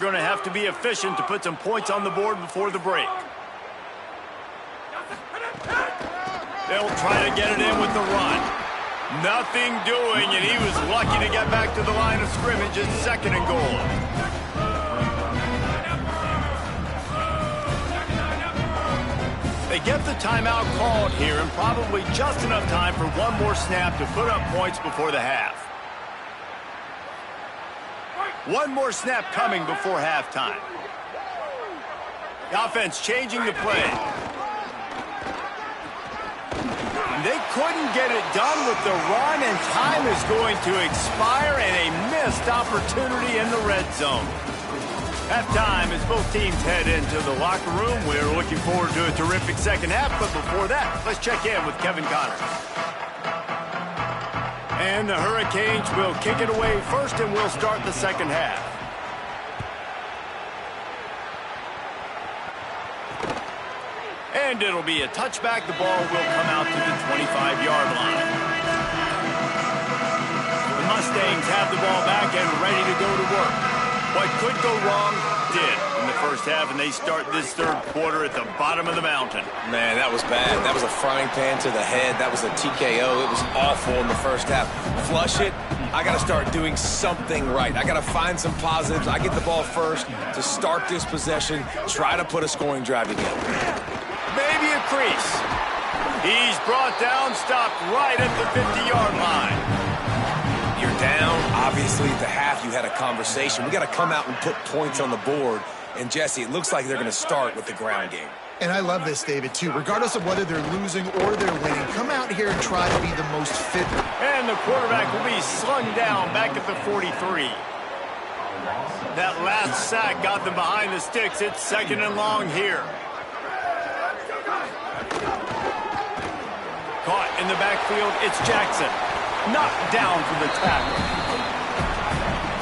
Going to have to be efficient to put some points on the board before the break. They'll try to get it in with the run. Nothing doing, and he was lucky to get back to the line of scrimmage at 2nd and goal. They get the timeout called here, and probably just enough time for one more snap to put up points before the half. One more snap coming before halftime. The offense changing the play. They couldn't get it done with the run, and time is going to expire, and a missed opportunity in the red zone. Halftime as both teams head into the locker room. We're looking forward to a terrific second half, but before that, let's check in with Kevin Connors. And the Hurricanes will kick it away first, and we'll start the second half. And it'll be a touchback. The ball will come out to the 25-yard line. The Mustangs have the ball back and ready to go to work. What could go wrong did in the first half, and they start this third quarter at the bottom of the mountain. Man, that was bad. That was a frying pan to the head. That was a TKO. It was awful in the first half. Flush it. I got to start doing something right. I got to find some positives. I get the ball first to start this possession, try to put a scoring drive together. Maybe a crease. He's brought down, stopped right at the 50-yard line. You're down. Obviously, at the half, you had a conversation. We got to come out and put points on the board. And, Jesse, it looks like they're going to start with the ground game. And I love this, David, too. Regardless of whether they're losing or they're winning, come out here and try to be the most fit. And the quarterback will be slung down back at the 43. That last sack got them behind the sticks. It's 2nd and long here. Caught in the backfield, it's Jackson. Knocked down for the tackle.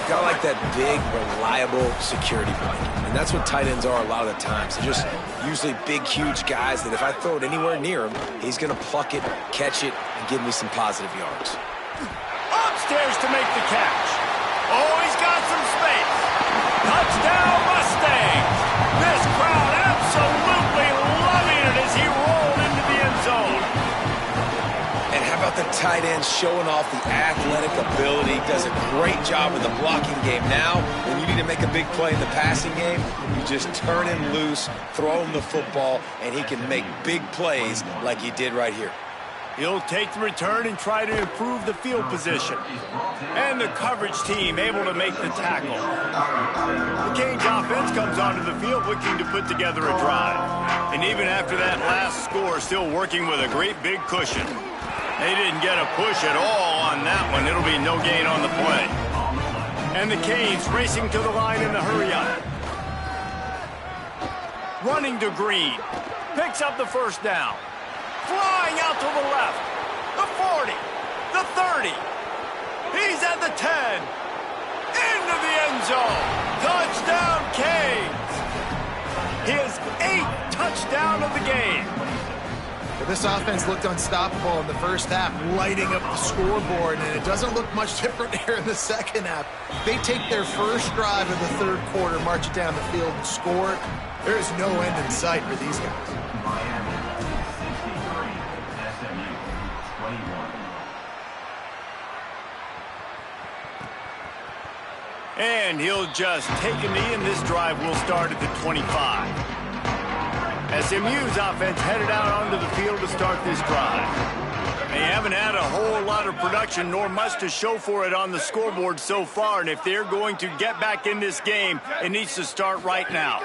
Got like that big, reliable security blanket. And that's what tight ends are a lot of the times. They're just usually big, huge guys that if I throw it anywhere near him, he's going to pluck it, catch it, and give me some positive yards. Upstairs to make the catch. Oh, he's got some space. Touchdown, Mustangs. This crowd absolutely loving it as he rolled into the end zone. And how about the tight end showing off the athletic ability? Does a great job of the blocking game. Now, when you need to make a big play in the passing game, you just turn him loose, throw him the football, and he can make big plays like he did right here. He'll take the return and try to improve the field position. And the coverage team able to make the tackle. The Canes offense comes onto the field looking to put together a drive. And even after that last score, still working with a great big cushion. They didn't get a push at all on that one. It'll be no gain on the play. And the Canes racing to the line in the hurry-up. Running to Green. Picks up the first down. Flying out to the left. The 40. The 30. He's at the 10. Into the end zone. Touchdown, Canes. His 8th touchdown of the game. This offense looked unstoppable in the first half, lighting up the scoreboard, and it doesn't look much different here in the second half. They take their first drive of the third quarter, march it down the field, and score. There is no end in sight for these guys. And he'll just take a knee, and this drive will start at the 25. SMU's offense headed out onto the field to start this drive. They haven't had a whole lot of production, nor much to show for it on the scoreboard so far, and if they're going to get back in this game, it needs to start right now.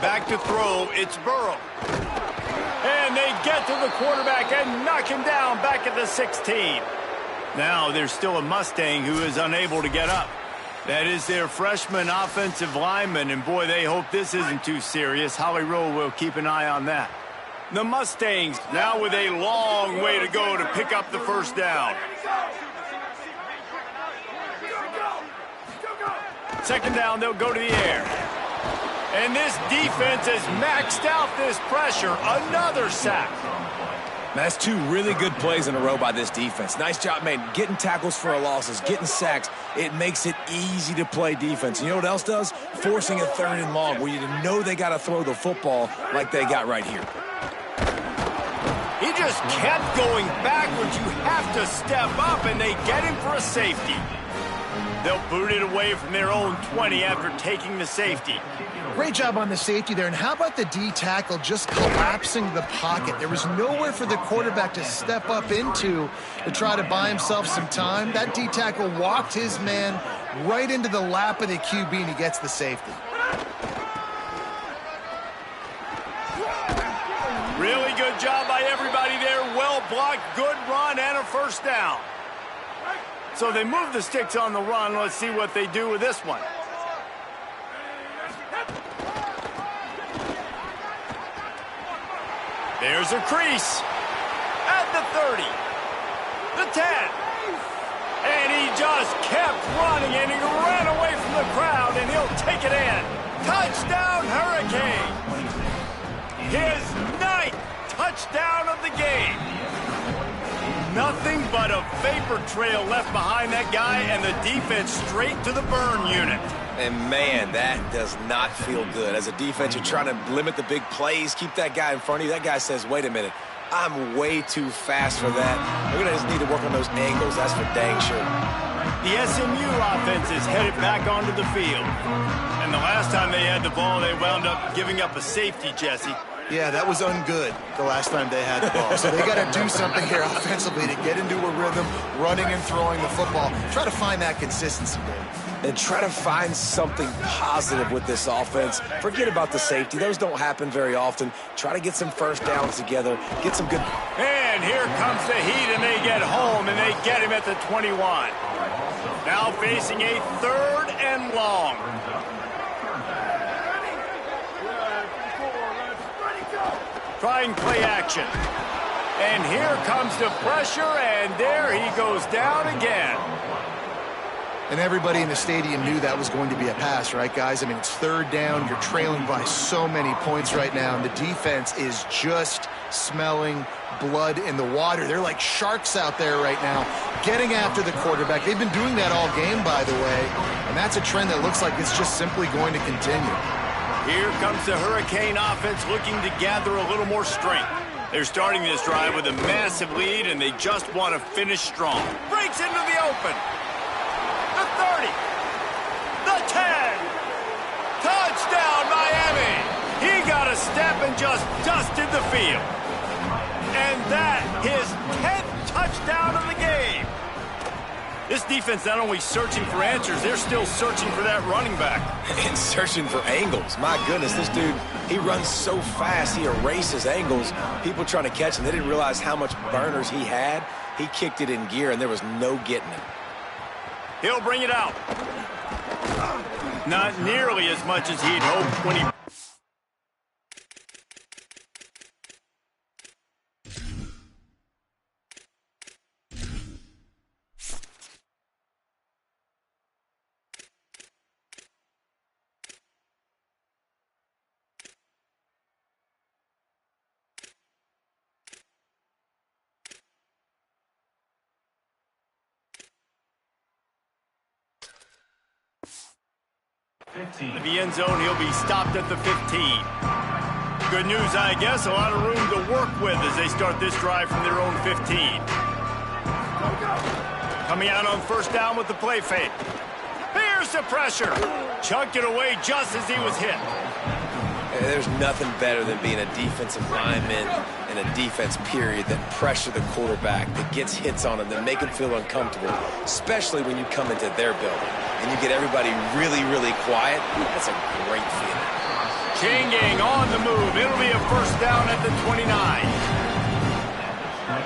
Back to throw, it's Burrow. And they get to the quarterback and knock him down back at the 16. Now there's still a Mustang who is unable to get up. That is their freshman offensive lineman, and boy, they hope this isn't too serious. Holly Rowe will keep an eye on that. The Mustangs now with a long way to go to pick up the first down. Second down, they'll go to the air. And this defense has maxed out this pressure. Another sack. That's two really good plays in a row by this defense. Nice job, man, getting tackles for a losses, getting sacks. It makes it easy to play defense. You know what else does? Forcing a 3rd and long where you know they got to throw the football like they got right here. He just kept going backwards. You have to step up, and they get him for a safety. They'll boot it away from their own 20 after taking the safety. Great job on the safety there. And how about the D tackle just collapsing the pocket? There was nowhere for the quarterback to step up into to try to buy himself some time. That D tackle walked his man right into the lap of the QB, and he gets the safety. Really good job by everybody there. Well blocked, good run, and a first down. So they move the sticks on the run. Let's see what they do with this one. There's a crease at the 30, the 10, and he just kept running, and he ran away from the crowd, and he'll take it in. Touchdown, Hurricane! His 9th touchdown of the game. Nothing but a vapor trail left behind that guy, and the defense straight to the burn unit. And, man, that does not feel good. As a defense, you're trying to limit the big plays, keep that guy in front of you. That guy says, wait a minute, I'm way too fast for that. We're going to just need to work on those angles. That's for dang sure. The SMU offense is headed back onto the field. And the last time they had the ball, they wound up giving up a safety, Jesse. Yeah, that was ungood the last time they had the ball. So they got to do something here offensively to get into a rhythm, running and throwing the football. Try to find that consistency there. And try to find something positive with this offense. Forget about the safety. Those don't happen very often. Try to get some first downs together. Get some good... And here comes the heat, and they get home, and they get him at the 21. Now facing a 3rd and long. Trying play action. And here comes the pressure, and there he goes down again. And everybody in the stadium knew that was going to be a pass, right, guys? I mean, it's 3rd down. You're trailing by so many points right now, and the defense is just smelling blood in the water. They're like sharks out there right now, getting after the quarterback. They've been doing that all game, by the way, and that's a trend that looks like it's just simply going to continue. Here comes the Hurricane offense looking to gather a little more strength. They're starting this drive with a massive lead, and they just want to finish strong. Breaks into the open. The 30. The 10. Touchdown, Miami. He got a step and just dusted the field. And that, his 10th touchdown of the game. This defense not only searching for answers, they're still searching for that running back. And searching for angles. My goodness, this dude, he runs so fast, he erases angles. People trying to catch him, they didn't realize how much burners he had. He kicked it in gear, and there was no getting him. He'll bring it out. Not nearly as much as he'd hoped when he... In the end zone, he'll be stopped at the 15. Good news, I guess, a lot of room to work with as they start this drive from their own 15. Coming out on 1st down with the play fake. Here's the pressure. Chucked it away just as he was hit. There's nothing better than being a defensive lineman and a defense period that pressure the quarterback, that gets hits on him, that make him feel uncomfortable, especially when you come into their building and you get everybody really, really quiet. That's a great feeling. Changing on the move. It'll be a 1st down at the 29.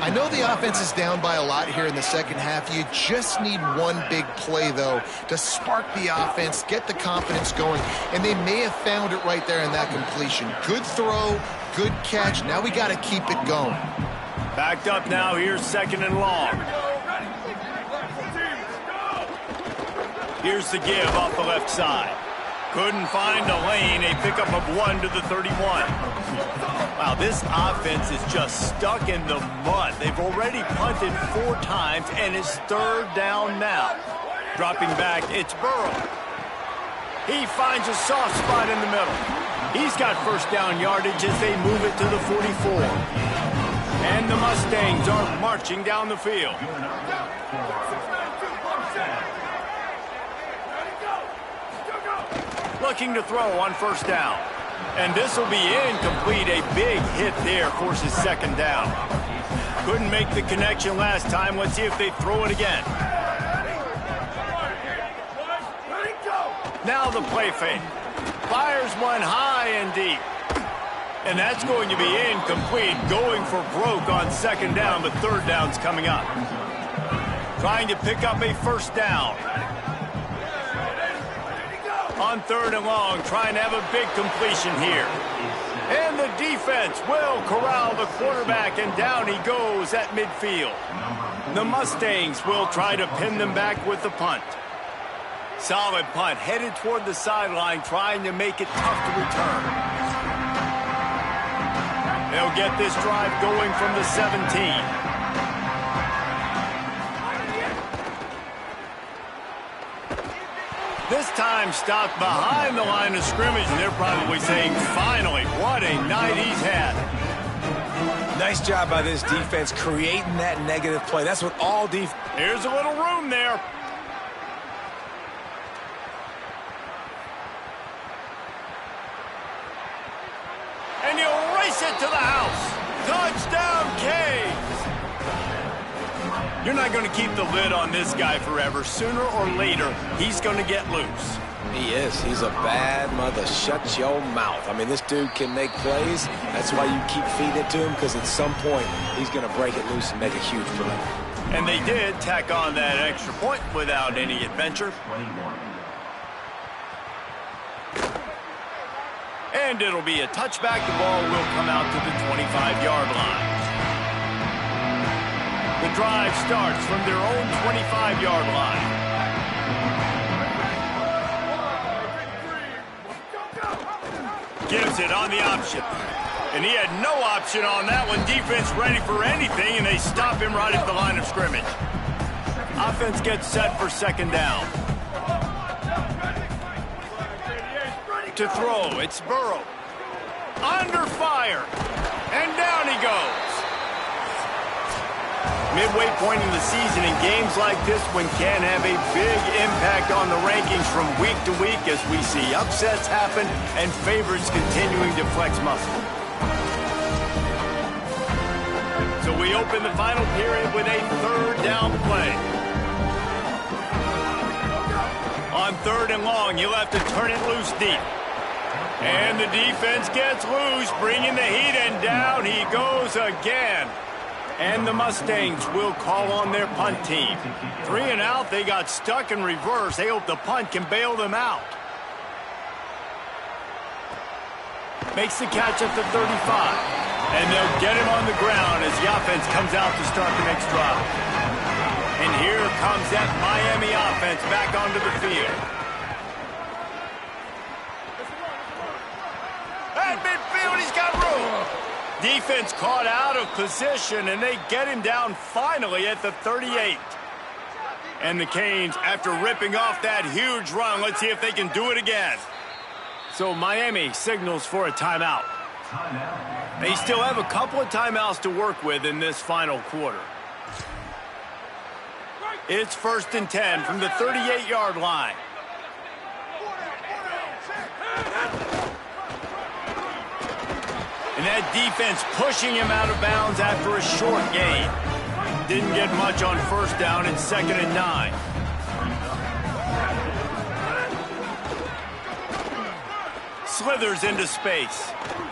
I know the offense is down by a lot here in the second half. You just need one big play, though, to spark the offense, get the confidence going, and they may have found it right there in that completion. Good throw, good catch. Now we got to keep it going. Backed up now. Here's 2nd and long. Here's the give off the left side. Couldn't find a lane. A pickup of 1 to the 31. Wow, this offense is just stuck in the mud. They've already punted 4 times, and it's 3rd down now. Dropping back, it's Burrow. He finds a soft spot in the middle. He's got first down yardage as they move it to the 44. And the Mustangs are marching down the field. Looking to throw on first down. And this will be incomplete. A big hit there forces 2nd down. Couldn't make the connection last time. Let's see if they throw it again. Now the play fake. Fires one high and deep. And that's going to be incomplete. Going for broke on 2nd down, but 3rd down's coming up. Trying to pick up a first down. On 3rd and long, trying to have a big completion here. And the defense will corral the quarterback, and down he goes at midfield. The Mustangs will try to pin them back with the punt. Solid punt, headed toward the sideline, trying to make it tough to return. They'll get this drive going from the 17. This time stopped behind the line of scrimmage, and they're probably saying, finally, what a night he's had. Nice job by this defense creating that negative play. That's what all defense... Here's a little room there. And he'll race it to the house. Touchdown, Canes. You're not going to keep the lid on this guy forever. Sooner or later, he's going to get loose. He is. He's a bad mother. Shut your mouth. I mean, this dude can make plays. That's why you keep feeding it to him, because at some point, he's going to break it loose and make a huge play. And they did tack on that extra point without any adventure. And it'll be a touchback. The ball will come out to the 25-yard line. The drive starts from their own 25-yard line. Gives it on the option. And he had no option on that one. Defense ready for anything, and they stop him right at the line of scrimmage. Offense gets set for 2nd down. To throw, it's Burrow. Under fire. And down he goes. Midway point in the season, in games like this one can have a big impact on the rankings from week to week as we see upsets happen and favorites continuing to flex muscle. So we open the final period with a 3rd down play. On 3rd and long, you'll have to turn it loose deep. And the defense gets loose, bringing the heat, and down he goes again. And the Mustangs will call on their punt team. 3 and out, they got stuck in reverse. They hope the punt can bail them out. Makes the catch at the 35. And they'll get him on the ground as the offense comes out to start the next drive. And here comes that Miami offense back onto the field. At midfield, he's got room. Defense caught out of position, and they get him down finally at the 38. And the Canes, after ripping off that huge run, let's see if they can do it again. So Miami signals for a timeout. They still have a couple of timeouts to work with in this final quarter. It's 1st and 10 from the 38-yard line. And that defense pushing him out of bounds after a short gain. Didn't get much on 1st down. It's 2nd and 9. Slithers into space.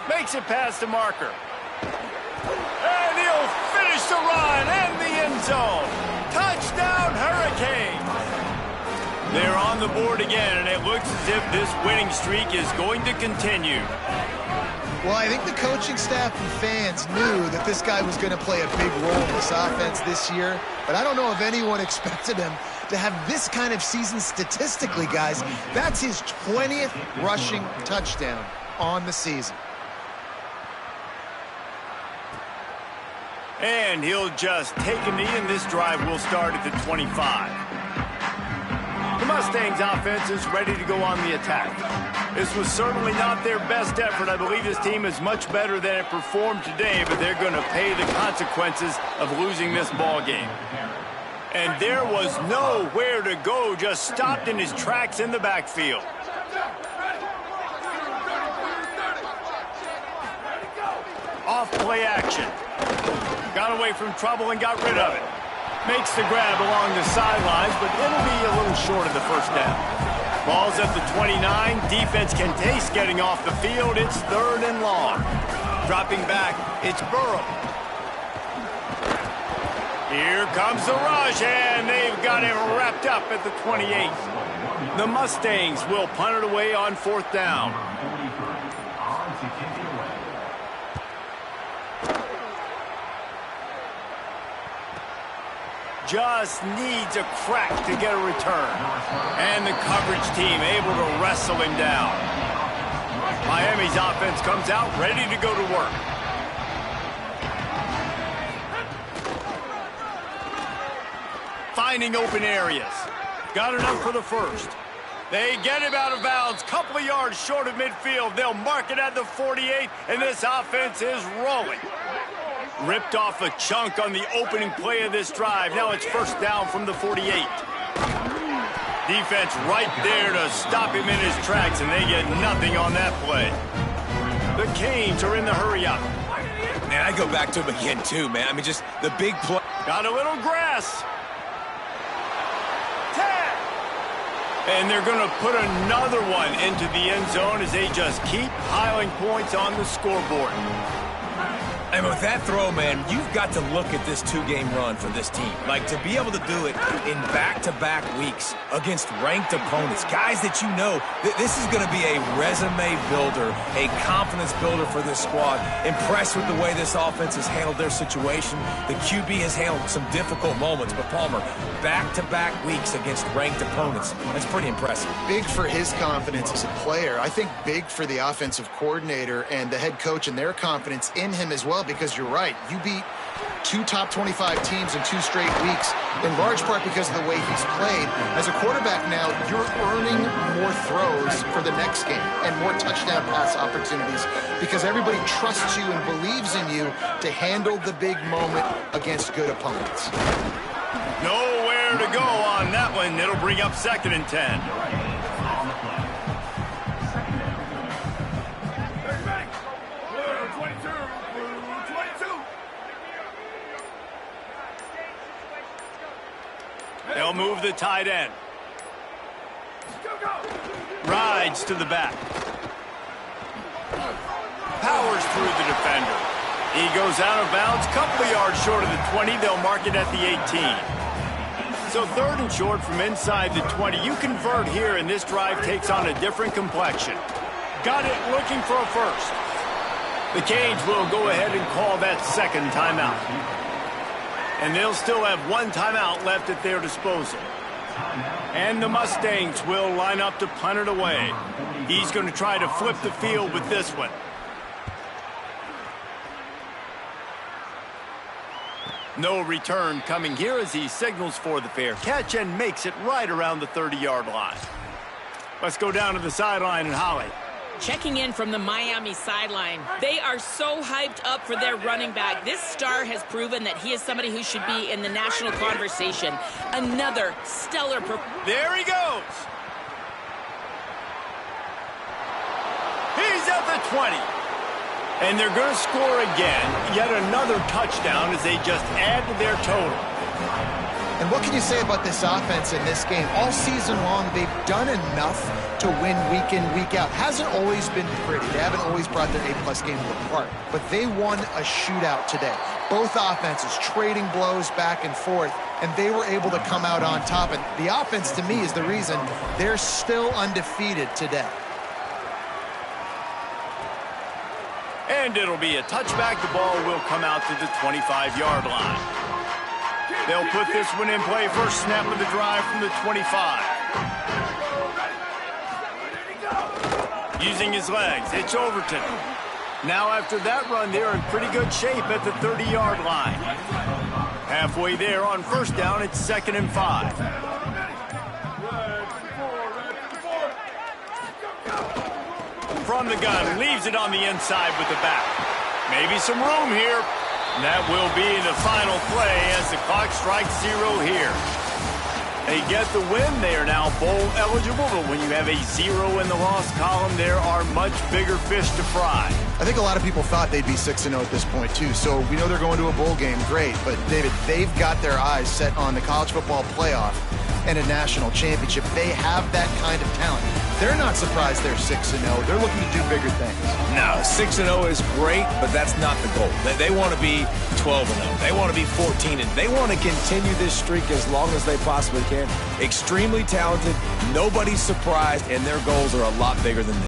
Makes it past the marker. And he'll finish the run and the end zone. Touchdown, Hurricanes. They're on the board again, and it looks as if this winning streak is going to continue. Well, I think the coaching staff and fans knew that this guy was going to play a big role in this offense this year, but I don't know if anyone expected him to have this kind of season statistically, guys. That's his 20th rushing touchdown on the season. And he'll just take a knee, and this drive will start at the 25. The Mustangs offense is ready to go on the attack. This was certainly not their best effort. I believe this team is much better than it performed today, but they're going to pay the consequences of losing this ball game. And there was nowhere to go, just stopped in his tracks in the backfield. Off play action. Got away from trouble and got rid of it. Makes the grab along the sidelines, but it'll be a little short of the first down. Ball's at the 29. Defense can taste getting off the field. It's 3rd and long. Dropping back, it's Burrow. Here comes the rush, and they've got him wrapped up at the 28. The Mustangs will punt it away on 4th down. Just needs a crack to get a return. And the coverage team able to wrestle him down. Miami's offense comes out ready to go to work. Finding open areas. Got enough for the first. They get him out of bounds, couple of yards short of midfield. They'll mark it at the 48, and this offense is rolling. Ripped off a chunk on the opening play of this drive. Now it's 1st down from the 48. Defense right there to stop him in his tracks, and they get nothing on that play. The Canes are in the hurry-up. Man, I go back to him again, too, man. I mean, just the big play. Got a little grass. Tag. And they're going to put another one into the end zone as they just keep piling points on the scoreboard. And with that throw, man, you've got to look at this 2-game run for this team. Like, to be able to do it in back-to-back weeks against ranked opponents, guys that you know, this is going to be a resume builder, a confidence builder for this squad. Impressed with the way this offense has handled their situation. The QB has handled some difficult moments, but Palmer, back-to-back weeks against ranked opponents. That's pretty impressive. Big for his confidence as a player. I think big for the offensive coordinator and the head coach and their confidence in him as well, because you're right. You beat 2 top 25 teams in 2 straight weeks, in large part because of the way he's played. As a quarterback now, you're earning more throws for the next game and more touchdown pass opportunities because everybody trusts you and believes in you to handle the big moment against good opponents. Nowhere to go on that one. It'll bring up 2nd and 10. They'll move the tight end. Rides to the back. Powers through the defender. He goes out of bounds, couple of yards short of the 20. They'll mark it at the 18. So 3rd and short from inside the 20. You convert here, and this drive takes on a different complexion. Got it looking for a first. The Canes will go ahead and call that 2nd timeout. And they'll still have 1 timeout left at their disposal. And the Mustangs will line up to punt it away. He's going to try to flip the field with this one. No return coming here as he signals for the fair catch and makes it right around the 30-yard line. Let's go down to the sideline and Holly. Checking in from the Miami sideline. They are so hyped up for their running back. This star has proven that he is somebody who should be in the national conversation. Another stellar performance. There he goes. He's at the 20. And they're going to score again. Yet another touchdown as they just add to their total. And what can you say about this offense in this game? All season long, they've done enough to win week in, week out. Hasn't always been pretty. They haven't always brought their A-plus game to the park. But they won a shootout today. Both offenses trading blows back and forth, and they were able to come out on top. And the offense, to me, is the reason they're still undefeated today. And it'll be a touchback. The ball will come out to the 25-yard line. They'll put this one in play. First snap of the drive from the 25. Using his legs, it's Overton. Now after that run, they're in pretty good shape at the 30-yard line. Halfway there on first down, it's 2nd and 5. From the gun, leaves it on the inside with the back. Maybe some room here. And that will be the final play as the clock strikes 0 here. They get the win. They are now bowl eligible, but when you have a 0 in the loss column, there are much bigger fish to fry. I think a lot of people thought they'd be 6-0 at this point, too. So we know they're going to a bowl game. Great. But, David, they've got their eyes set on the college football playoff and a national championship. They have that kind of talent. They're not surprised they're 6-0. They're looking to do bigger things. No, 6-0 is great, but that's not the goal. They want to be 12-0. They want to be 14-0. They want to continue this streak as long as they possibly can. Extremely talented. Nobody's surprised, and their goals are a lot bigger than this.